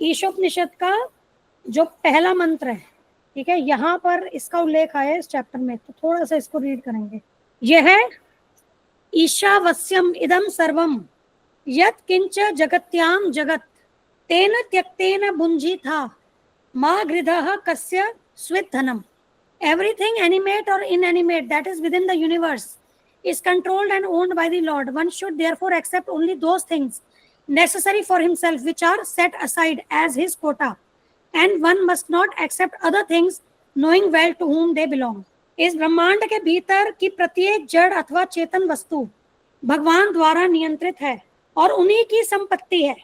ईशोपनिषद का जो पहला मंत्र है, ठीक है, यहाँ पर इसका उल्लेख आया इस चैप्टर में, तो थोड़ा सा इसको रीड करेंगे। यह है ईशावस्यम इदम सर्वम यत् किंच जगत्याम जगत तेन त्यक्तेन भुंजी था मा गृधः कस्य स्विद्धनम। Everything animate or inanimate that is within the universe is controlled and owned by the Lord. One should therefore accept only those things necessary for himself which are set aside as his quota, and one must not accept other things knowing well to whom they belong. इस ब्रह्मांड के भीतर की प्रत्येक जड़ अथवा चेतन वस्तु भगवान द्वारा नियंत्रित है और उन्हीं की संपत्ति है।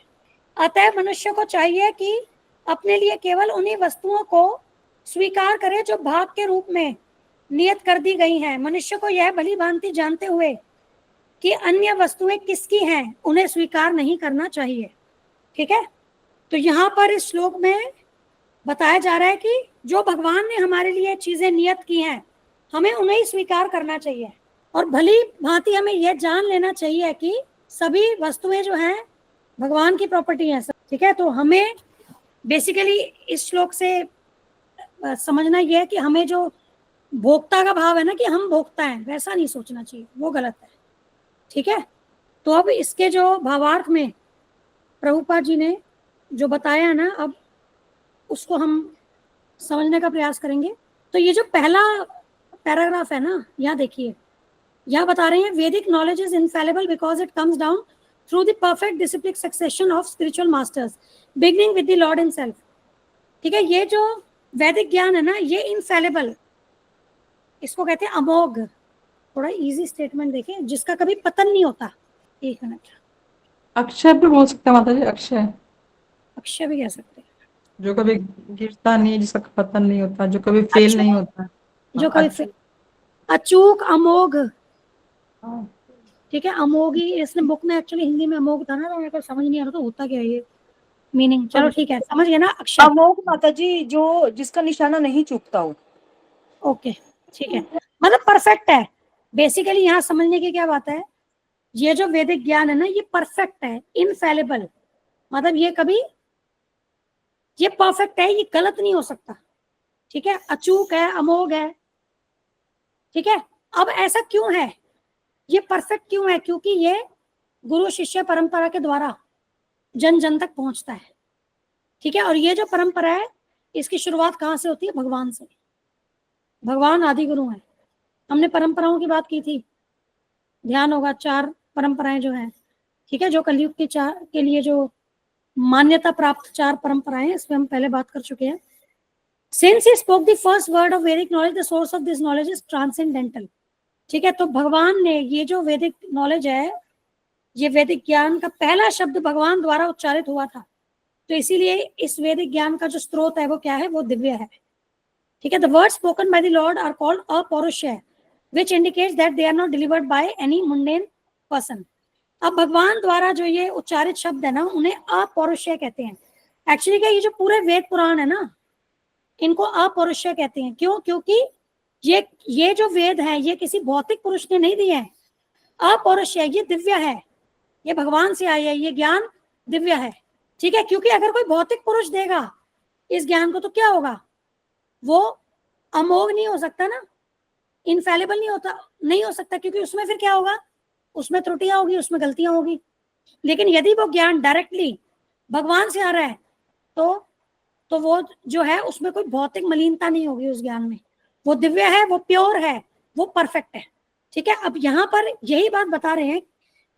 अतः मनुष्य को चाहिए कि अपने लिए केवल उन्हीं वस्तुओं को स्वीकार करे जो भाग के रूप में नियत कर दी गई हैं। मनुष्य को यह भली भांति जानते हुए कि अन्य वस्तुएं किसकी हैं उन्हें स्वीकार नहीं करना चाहिए। ठीक है, तो यहाँ पर इस श्लोक में बताया जा रहा है कि जो भगवान ने हमारे लिए चीजें नियत की हैं हमें उन्हें ही स्वीकार करना चाहिए और भली भांति हमें यह जान लेना चाहिए कि सभी वस्तुएं जो हैं भगवान की प्रॉपर्टी है। ठीक है, तो हमें बेसिकली इस श्लोक से समझना यह है कि हमें जो भोक्ता का भाव है ना कि हम भोक्ता हैं, वैसा नहीं सोचना चाहिए, वो गलत है। ठीक है, तो अब इसके जो भावार्थ में प्रभुपाद जी ने जो बताया है ना, अब उसको हम समझने का प्रयास करेंगे। तो ये जो पहला पैराग्राफ है ना, यहाँ देखिए, यहाँ बता रहे हैं Vedic knowledge is infallible because it comes down through the perfect disciplic succession of spiritual masters beginning with the Lord himself. ठीक है, ये जो वैदिक ज्ञान है ना, ये इनफैलिबल, इसको कहते हैं अमोघ। थोड़ा इजी स्टेटमेंट देखें, जिसका कभी पतन नहीं होता। एक मिनट, अक्षय भी बोल सकते हैं माता जी, अक्षय अक्षय भी कह सकते हैं, जो कभी गिरता नहीं, जिसका पतन नहीं होता, जो कभी फेल नहीं होता, जो कभी अचूक, अमोघ। ठीक है, अमोघी इसने बुक में एक्चुअली हिंदी में अमोघ था ना, तो मेरे को समझ नहीं आ रहा था होता क्या है ये मीनिंग। चलो ठीक है, समझ गए ना। अक्षय, अमोघ माता जी, जो जिसका निशाना नहीं चूकता हो। ओके, ठीक है, मतलब परफेक्ट है। बेसिकली यहाँ समझने की क्या बात है, ये जो वैदिक ज्ञान है ना, ये परफेक्ट है, इनफैलिबल, मतलब ये कभी, ये परफेक्ट है, ये गलत नहीं हो सकता। ठीक है, अचूक है, अमोघ है। ठीक है, अब ऐसा क्यों है, ये परफेक्ट क्यों है? क्योंकि ये गुरु शिष्य परंपरा के द्वारा जन जन तक पहुंचता है। ठीक है, और ये जो परंपरा है इसकी शुरुआत कहाँ से होती है? भगवान से। भगवान आदि गुरु हैं। हमने परंपराओं की बात की थी, ध्यान होगा, 4 परंपराएं जो हैं। ठीक है, जो कलयुग के 4 के लिए जो मान्यता प्राप्त 4 परंपराएं, इस पर हम पहले बात कर चुके हैं। Since he spoke the first word of Vedic knowledge, the source of this knowledge is transcendental. ठीक है, तो भगवान ने ये जो वैदिक नॉलेज है, ये वैदिक ज्ञान का पहला शब्द भगवान द्वारा उच्चारित हुआ था, तो इसीलिए इस वैदिक ज्ञान का जो स्रोत है वो क्या है? वो दिव्य है। ठीक है, the word spoken by the Lord are called apaurusheya, which indicates that they are not delivered by any mundane person. अब भगवान द्वारा जो ये उच्चारित शब्द है ना, उन्हें अपौरुषेय कहते हैं। एक्चुअली क्या, ये जो पूरे वेद पुराण है ना, इनको अपौरुषेय कहते हैं। क्यों? क्योंकि ये जो वेद है ये किसी भौतिक पुरुष ने नहीं दिए हैं। अपौरुषेय, ये दिव्य है, ये भगवान से आया है, ये ज्ञान दिव्य है। ठीक है, क्योंकि अगर कोई भौतिक पुरुष देगा इस ज्ञान को तो क्या होगा? वो अमोघ नहीं हो सकता ना, इनफैलिबल नहीं हो सकता, क्योंकि उसमें फिर क्या होगा? उसमें त्रुटियां होगी, उसमें गलतियां होगी। लेकिन यदि वो ज्ञान डायरेक्टली भगवान से आ रहा है तो वो जो है उसमें कोई भौतिक मलिनता नहीं होगी उस ज्ञान में। वो दिव्य है, वो प्योर है, वो परफेक्ट है। ठीक है, अब यहाँ पर यही बात बता रहे हैं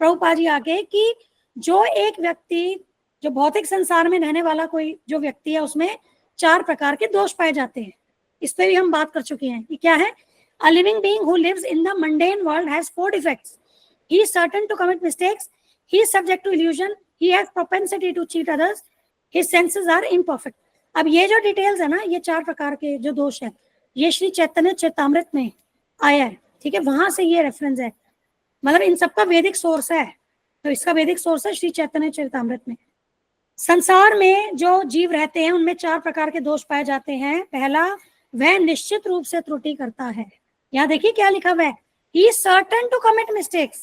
प्रभुपाद जी आगे कि जो एक व्यक्ति, जो भौतिक संसार में रहने वाला कोई जो व्यक्ति है, उसमें 4 प्रकार के दोष पाए जाते हैं। इस पर भी हम बात कर चुके हैं कि क्या है। A living being who lives in the mundane world has 4 defects. He is certain to commit mistakes. He is subject to illusion. He has propensity to cheat others. His senses are imperfect. अब ये जो details है ना, ये 4 प्रकार के जो दोष है, ये श्री चैतन्य चैतामृत में आया है। ठीक है, वहां से ये रेफरेंस है, मतलब इन सबका वैदिक सोर्स है, तो इसका वैदिक सोर्स है श्री चैतन्य चैतामृत में। संसार में जो जीव रहते हैं उनमें 4 प्रकार के दोष पाए जाते हैं। पहला, वह निश्चित रूप से त्रुटि करता है। यहाँ देखिए क्या लिखा हुआ है, he is certain to commit mistakes.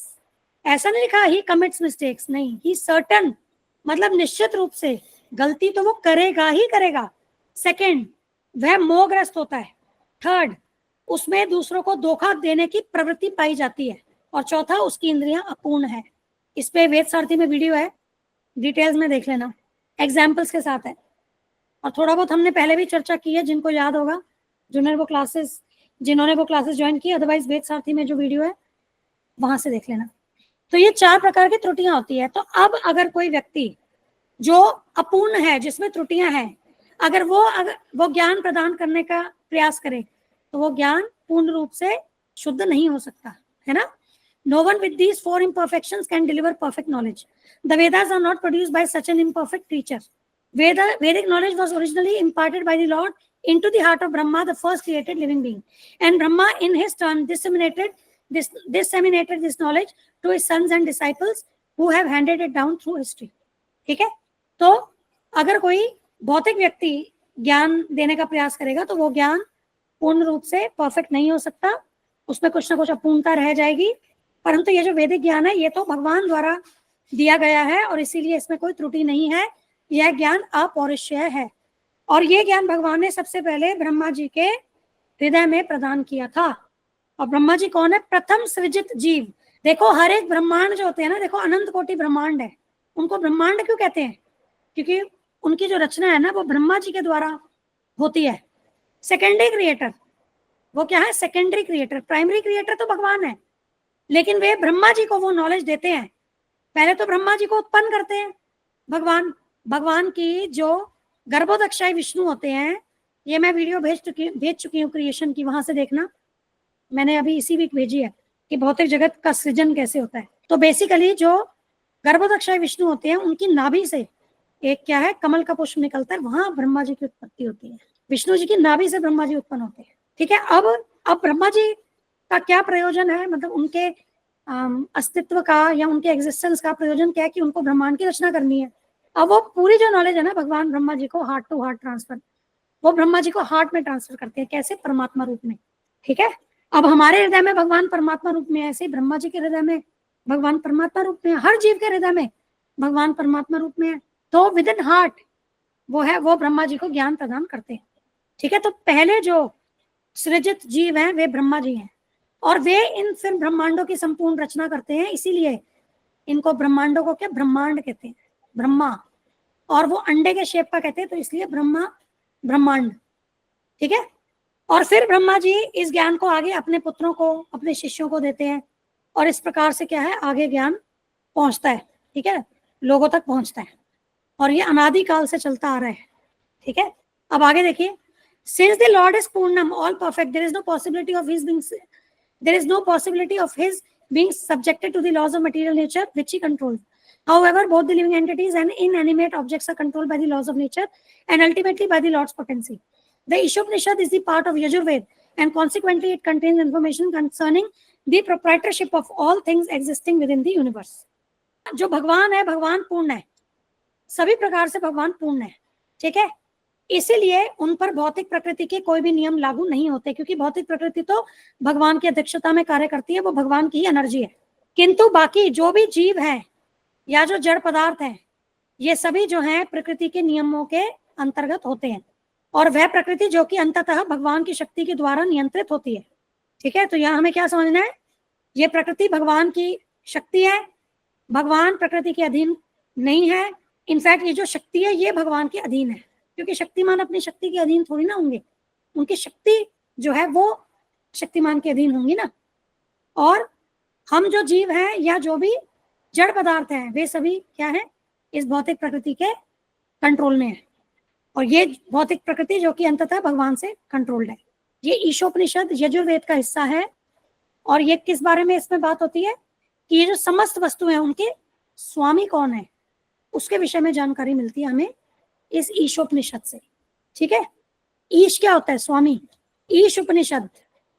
ऐसा नहीं लिखा ही कमिट्स मिस्टेक्स, नहीं, ही सर्टन मतलब निश्चित रूप से, गलती तो वो करेगा ही करेगा। सेकंड, वह मोहग्रस्त होता है। थर्ड, उसमें दूसरों को धोखा देने की प्रवृत्ति पाई जाती है। और चौथा, उसकी इंद्रियां अपूर्ण है। इस पे वेद सारथी में वीडियो है, डिटेल्स में देख लेना, एग्जाम्पल्स के साथ है। और थोड़ा बहुत हमने पहले भी चर्चा की है, जिनको याद होगा, जिन्होंने वो क्लासेस ज्वाइन की। अदरवाइज वेद सारथी में जो वीडियो है वहां से देख लेना। तो ये 4 प्रकार की त्रुटियां होती है। तो अब अगर कोई व्यक्ति जो अपूर्ण है, जिसमें त्रुटियां हैं, अगर वो ज्ञान प्रदान करने का प्रयास करे तो वो ज्ञान पूर्ण रूप से शुद्ध नहीं हो सकता, है ना। No one with these 4 imperfections can deliver perfect knowledge. The Vedas are not produced by such an imperfect creature. Vedic knowledge was originally imparted by the Lord into the heart of Brahma, the first created living being. And Brahma, in his turn, disseminated this knowledge to his sons and disciples who have handed it down through history. ठीक है। तो अगर कोई भौतिक व्यक्ति ज्ञान देने का प्रयास करेगा तो वो ज्ञान पूर्ण रूप से परफेक्ट नहीं हो सकता, उसमें कुछ ना कुछ अपूर्णता रह जाएगी। परंतु ये जो वैदिक ज्ञान है ये तो भगवान द्वारा दिया गया है और इसीलिए इसमें कोई त्रुटि नहीं है। यह ज्ञान अपौरुषेय है और ये ज्ञान भगवान ने सबसे पहले ब्रह्मा जी के हृदय में प्रदान किया था। और ब्रह्मा जी कौन है? प्रथम सृजित जीव। देखो हर एक ब्रह्मांड जो होते हैं ना, देखो अनंत कोटि ब्रह्मांड है, उनको ब्रह्मांड क्यों कहते हैं? क्योंकि उनकी जो रचना है ना वो ब्रह्मा जी के द्वारा होती है। सेकेंडरी क्रिएटर वो क्या है? Secondary creator. प्राइमरी क्रिएटर तो भगवान है, लेकिन वे ब्रह्मा जी को वो नॉलेज देते हैं। पहले तो ब्रह्मा जी को उत्पन्न करते हैं भगवान की जो गर्भोदक्षाई विष्णु होते हैं, ये मैं वीडियो भेज चुकी हूँ क्रिएशन की, वहां से देखना, मैंने अभी इसी वीक भेजी है कि भौतिक जगत का सृजन कैसे होता है। तो बेसिकली जो गर्भोदक्षाई विष्णु होते हैं उनकी नाभि से एक क्या है, कमल का पुष्प निकलता है, वहां ब्रह्मा जी की उत्पत्ति होती है। विष्णु जी की नाभि से ब्रह्मा जी उत्पन्न होते हैं। ठीक है। अब ब्रह्मा जी का क्या प्रयोजन है, मतलब उनके अस्तित्व का या उनके एग्जिस्टेंस का प्रयोजन क्या है कि उनको ब्रह्मांड की रचना करनी है। अब वो पूरी जो नॉलेज है ना, भगवान ब्रह्मा जी को हार्ट टू हार्ट ट्रांसफर, वो ब्रह्मा जी को हार्ट में ट्रांसफर करते हैं। कैसे? परमात्मा रूप में। ठीक है। अब हमारे हृदय में भगवान परमात्मा रूप में, ऐसे ब्रह्मा जी के हृदय में भगवान परमात्मा रूप में, हर जीव के हृदय में भगवान परमात्मा रूप में है। तो विद इन हार्ट वो ब्रह्मा जी को ज्ञान प्रदान करते हैं। ठीक है। तो पहले जो सृजित जीव हैं वे ब्रह्मा जी हैं और वे इन फिर ब्रह्मांडों की संपूर्ण रचना करते हैं। इसीलिए इनको ब्रह्मांडों को क्या ब्रह्मांड कहते हैं, ब्रह्मा। और वो अंडे के शेप का कहते हैं, तो इसलिए ब्रह्मांड। ठीक है। और फिर ब्रह्मा जी इस ज्ञान को आगे अपने पुत्रों को, अपने शिष्यों को देते हैं और इस प्रकार से क्या है, आगे ज्ञान पहुंचता है। ठीक है, लोगों तक पहुंचता है और ये अनादिकाल से चलता आ रहा है। ठीक है। अब आगे देखिए, since the Lord is Purnam, all perfect, there is no possibility of his being subjected to the laws of material nature which he controls. However, both the living entities and inanimate objects are controlled by the laws of nature and ultimately by the Lord's potency. The Ishopanishad is the part of Yajurved and consequently it contains information concerning the proprietorship of all things existing within the universe. जो भगवान है, भगवान पूर्ण है, सभी प्रकार से भगवान पूर्ण है। ठीक है। इसीलिए उन पर भौतिक प्रकृति के कोई भी नियम लागू नहीं होते, क्योंकि भौतिक प्रकृति तो भगवान की अध्यक्षता में कार्य करती है, वो भगवान की ही एनर्जी है। किंतु बाकी जो भी जीव हैं या जो जड़ पदार्थ हैं, ये सभी जो हैं प्रकृति के नियमों के अंतर्गत होते हैं और वह प्रकृति जो कि अंततः भगवान की शक्ति के द्वारा नियंत्रित होती है। ठीक है। तो यहाँ हमें क्या समझना है, ये प्रकृति भगवान की शक्ति है, भगवान प्रकृति के अधीन नहीं है। इनफैक्ट ये जो शक्ति है ये भगवान के अधीन है, क्योंकि शक्तिमान अपनी शक्ति के अधीन थोड़ी ना होंगे, उनकी शक्ति जो है वो शक्तिमान के अधीन होंगी ना। और हम जो जीव हैं या जो भी जड़ पदार्थ हैं वे सभी क्या है, इस भौतिक प्रकृति के कंट्रोल में है और ये भौतिक प्रकृति जो कि अंततः भगवान से कंट्रोल्ड है। ये ईशोपनिषद यजुर्वेद का हिस्सा है और ये किस बारे में इसमें बात होती है कि ये जो समस्त वस्तु है उनके स्वामी कौन है, उसके विषय में जानकारी मिलती है हमें इस ईशोपनिषद से। ठीक है। ईश क्या होता है? स्वामी। ईश उपनिषद,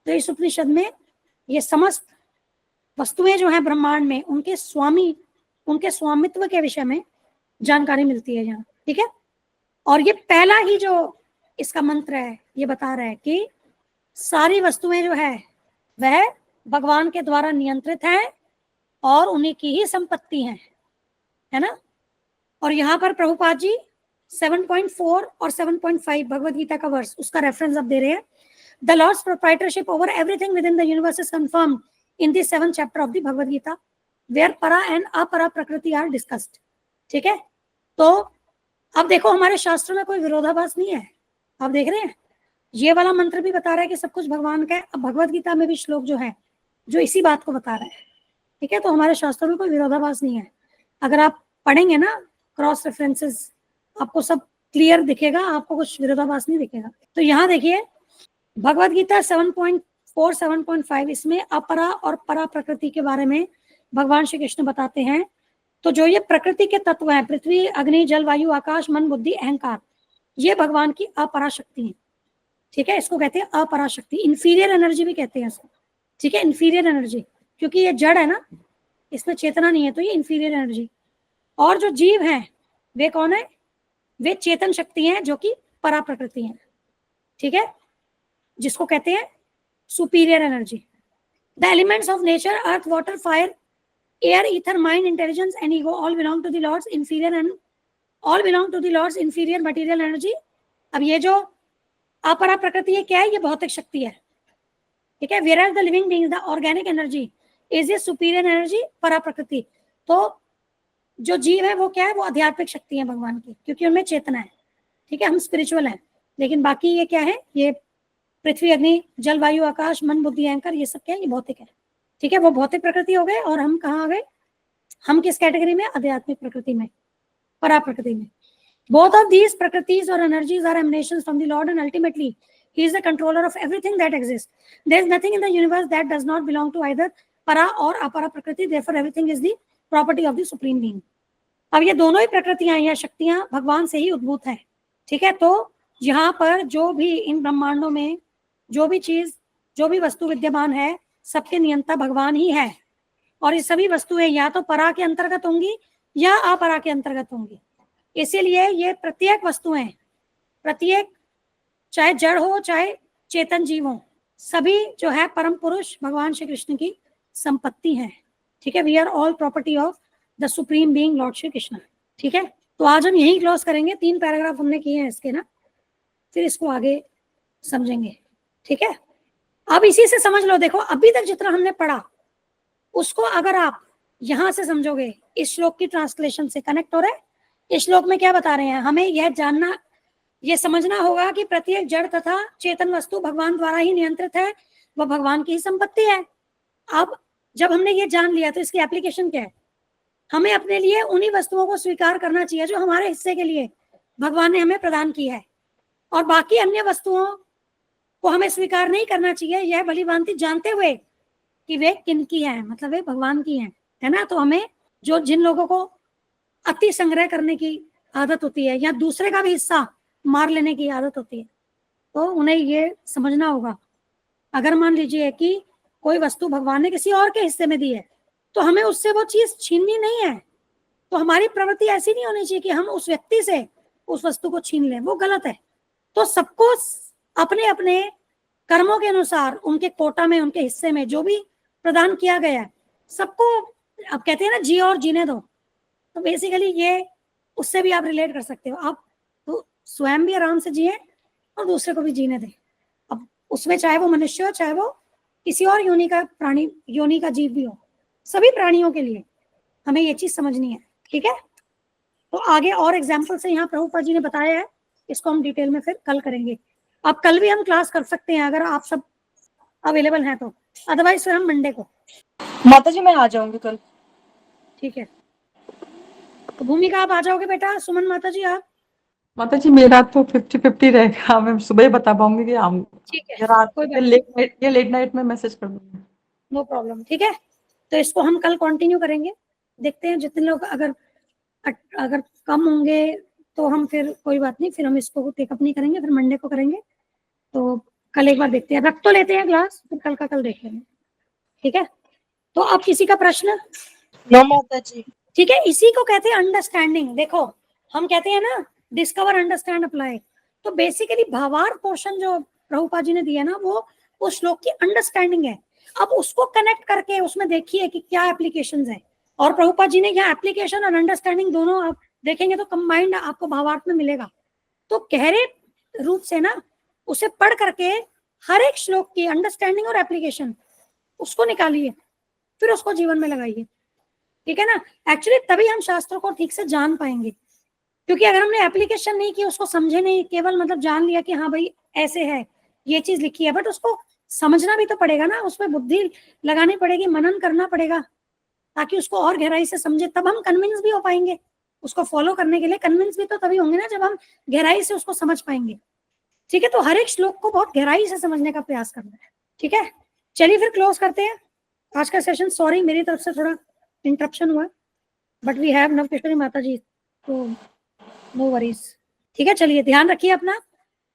तो इस उपनिषद में ये समस्त वस्तुएं जो हैं ब्रह्मांड में उनके स्वामी, उनके स्वामित्व के विषय में जानकारी मिलती है यहाँ। ठीक है। और ये पहला ही जो इसका मंत्र है ये बता रहा है कि सारी वस्तुएं जो है वह भगवान के द्वारा नियंत्रित हैं और उन्हीं की ही संपत्ति है ना। और यहाँ पर प्रभुपाद जी 7.4 और 7.5 भगवद गीता का वर्स, उसका रेफरेंस अब दे रहे हैं। The Lord's proprietorship over everything within the universe is confirmed in the 7th chapter of the Bhagavad Gita where para and apara prakriti are discussed. ठीक है, तो अब देखो हमारे शास्त्रों में कोई विरोधाभास नहीं है। आप देख रहे हैं, ये वाला मंत्र भी बता रहा है कि सब कुछ भगवान का है। अब भगवद गीता में भी श्लोक जो है जो इसी बात को बता रहा है। ठीक है, तो हमारे शास्त्रों में कोई विरोधाभास नहीं है। अगर आप पढ़ेंगे ना क्रॉस रेफरेंसेस, आपको सब क्लियर दिखेगा, आपको कुछ विरोधाभास नहीं दिखेगा। तो यहाँ देखिए भगवद गीता 7.4 7.5 इसमें अपरा और परा प्रकृति के बारे में भगवान श्री कृष्ण बताते हैं। तो जो ये प्रकृति के तत्व हैं, पृथ्वी, अग्नि, जल, वायु, आकाश, मन, बुद्धि, अहंकार, ये भगवान की अपरा शक्ति है। ठीक है, इसको कहते हैं अपरा शक्ति, इंफीरियर एनर्जी भी कहते हैं इसको। ठीक है, इंफीरियर एनर्जी, क्योंकि ये जड़ है ना, इसमें चेतना नहीं है, तो ये इंफीरियर एनर्जी। और जो जीव हैं वे कौन है? वे चेतन शक्ति हैं जो कि परा प्रकृति हैं। ठीक है, जिसको कहते हैं superior energy. The elements of nature earth, water, fire, air, ether, mind, intelligence and ego all belong to the Lord's inferior and all belong to the Lord's inferior material energy. अब ये जो अपरा प्रकृति है क्या है? ये भौतिक शक्ति है। ठीक है, whereas the living beings, the organic energy is a superior energy, परा प्रकृति। तो जो जीव है वो क्या है? वो आध्यात्मिक शक्ति है भगवान की, क्योंकि उनमें चेतना है। ठीक है, हम स्पिरिचुअल हैं, लेकिन बाकी ये क्या है? ये पृथ्वी, अग्नि, जल, वायु, आकाश, मन, बुद्धि, अहंकार, ये सब क्या है? ये भौतिक है। ठीक है, वो भौतिक प्रकृति हो गए, और हम कहाँ आ गए? हम किस कैटेगरी में? आध्यात्मिक प्रकृति में, परा प्रकृति में। Both of these prakritis or energies are emanations from the Lord, and ultimately He is the controller of everything that exists. There is nothing in the universe that does not belong to either para or apara prakriti. Therefore, everything is the property of the supreme being. अब ये दोनों ही प्रकृतियां या शक्तियां भगवान से ही उद्भूत हैं। ठीक है, तो यहाँ पर जो भी इन ब्रह्मांडों में जो भी चीज, जो भी वस्तु विद्यमान है, सबके नियंता भगवान ही है। और ये सभी वस्तुएं या तो परा के अंतर्गत होंगी या अपरा के अंतर्गत होंगी। इसीलिए ये प्रत्येक वस्तुएं, प्रत्येक, चाहे जड़ हो चाहे चेतन जीव हो, सभी जो है परम पुरुष भगवान श्री कृष्ण की संपत्ति है। ठीक है, we are all property of the supreme being Lord Shri Krishna. ठीक है, तो आज हम यही क्लोज करेंगे। 3 पैराग्राफ हमने किए हैं इसके ना, फिर इसको आगे समझेंगे। ठीक है, अब इसी से समझ लो, देखो अभी तक जितना हमने पढ़ा उसको अगर आप यहां से समझोगे, इस श्लोक की ट्रांसलेशन से कनेक्ट हो रहा है। इस श्लोक में क्या बता रहे हैं? हमें यह जानना, यह समझना होगा कि प्रत्येक जड़ तथा चेतन वस्तु भगवान द्वारा ही नियंत्रित है, वह भगवान की ही संपत्ति है। अब जब हमने ये जान लिया तो इसकी एप्लीकेशन क्या है? हमें अपने लिए उन्हीं वस्तुओं को स्वीकार करना चाहिए जो हमारे हिस्से के लिए भगवान ने हमें प्रदान की है, और बाकी अन्य वस्तुओं को हमें स्वीकार नहीं करना चाहिए, यह भली भांति जानते हुए कि वे किनकी हैं, मतलब वे भगवान की हैं। है ना, तो हमें जो जिन लोगों को अति संग्रह करने की आदत होती है या दूसरे का भी हिस्सा मार लेने की आदत होती है, तो उन्हें ये समझना होगा, अगर मान लीजिए कि कोई वस्तु भगवान ने किसी और के हिस्से में दी है तो हमें उससे वो चीज छीननी नहीं है। तो हमारी प्रवृत्ति ऐसी नहीं होनी चाहिए कि हम उस व्यक्ति से उस वस्तु को छीन लें, वो गलत है। तो सबको अपने अपने कर्मों के अनुसार उनके कोटा में, उनके हिस्से में जो भी प्रदान किया गया है, सबको, अब कहते हैं ना जी और जीने दो, तो बेसिकली ये उससे भी आप रिलेट कर सकते हो। आप तो स्वयं भी आराम से जिए और दूसरे को भी जीने दें। अब उसमें चाहे वो मनुष्य हो, चाहे वो किसी और योनि का प्राणी, योनि का जीव भी हो, सभी प्राणियों के लिए हमें ये चीज समझनी है। ठीक है, तो आगे और एग्जाम्पल से यहाँ प्रभुपाद जी ने बताया है, इसको हम डिटेल में फिर कल करेंगे। अब कल भी हम क्लास कर सकते हैं अगर आप सब अवेलेबल हैं तो, अदरवाइज फिर हम मंडे को। माता जी मैं आ जाऊंगी कल। ठीक है, तो भूमिका आप आ जाओगे बेटा। सुमन माता जी आप? माता जी मेरा तो 50-50 रहेगा, मैं सुबह ही बता पाऊंगी कि हम ठीक है, रात कोई में बात लेट नाइट में मैसेज कर दूंगी। No problem. ठीक है, तो इसको हम कल कंटिन्यू करेंगे। देखते हैं जितने लोग अगर कम होंगे तो हम फिर कोई बात नहीं, फिर हम इसको टेकअप नहीं करेंगे, फिर मंडे को करेंगे। तो कल एक बार देखते हैं, रख तो लेते हैं क्लास, फिर कल का कल देख लेंगे। ठीक है, तो अब किसी का प्रश्न? नो माता जी। ठीक है, इसी को कहते हैं अंडरस्टैंडिंग। देखो हम कहते हैं ना डिस्कवर, अंडरस्टैंड, अप्लाई, तो बेसिकली भावार्थ पोर्शन जो प्रभुपाद जी ने दिया ना, वो उस श्लोक की अंडरस्टैंडिंग है। अब उसको कनेक्ट करके उसमें देखिए कि क्या एप्लीकेशंस है, और प्रभुपाद जी ने यहाँ एप्लीकेशन और अंडरस्टैंडिंग दोनों आप देखेंगे तो कंबाइंड आपको भावार्थ में मिलेगा। तो गहरे रूप से ना उसे पढ़ करके हर एक श्लोक की अंडरस्टैंडिंग और एप्लीकेशन उसको निकालिए, फिर उसको जीवन में लगाइए, ठीक है ना। एक्चुअली तभी हम शास्त्रों को ठीक से जान पाएंगे, क्योंकि अगर हमने एप्लीकेशन नहीं की, उसको समझे नहीं, केवल मतलब जान लिया कि हाँ भाई ऐसे है, ये चीज लिखी है, बट उसको समझना भी तो पड़ेगा ना, उसमें बुद्धि लगानी पड़ेगी, मनन करना पड़ेगा, ताकि उसको और गहराई से समझे, तब हम कन्विंस भी हो पाएंगे। उसको फॉलो करने के लिए कन्विंस भी तो तभी होंगे ना जब हम गहराई से उसको समझ पाएंगे, ठीक है। तो हर एक श्लोक को बहुत गहराई से समझने का प्रयास करना है, ठीक है। चलिए फिर क्लोज करते हैं आज का सेशन। सॉरी मेरी तरफ से थोड़ा इंटरप्शन हुआ, बट वी हैव नवकिशोरी माता जी, तो नो वरीज, ठीक है। चलिए ध्यान रखिए अपना।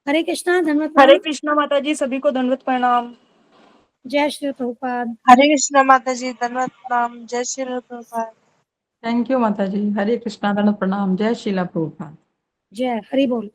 हरे कृष्णा, धन्यवाद, हरे कृष्णा माता जी, सभी को दंडवत प्रणाम। जय श्री प्रभुपाद। हरे कृष्णा माता जी, दंडवत प्रणाम। जय श्री प्रभुपाद। थैंक यू माता जी। हरे कृष्णा, दंडवत प्रणाम। जय शीला प्रभुपाद। जय हरि बोल।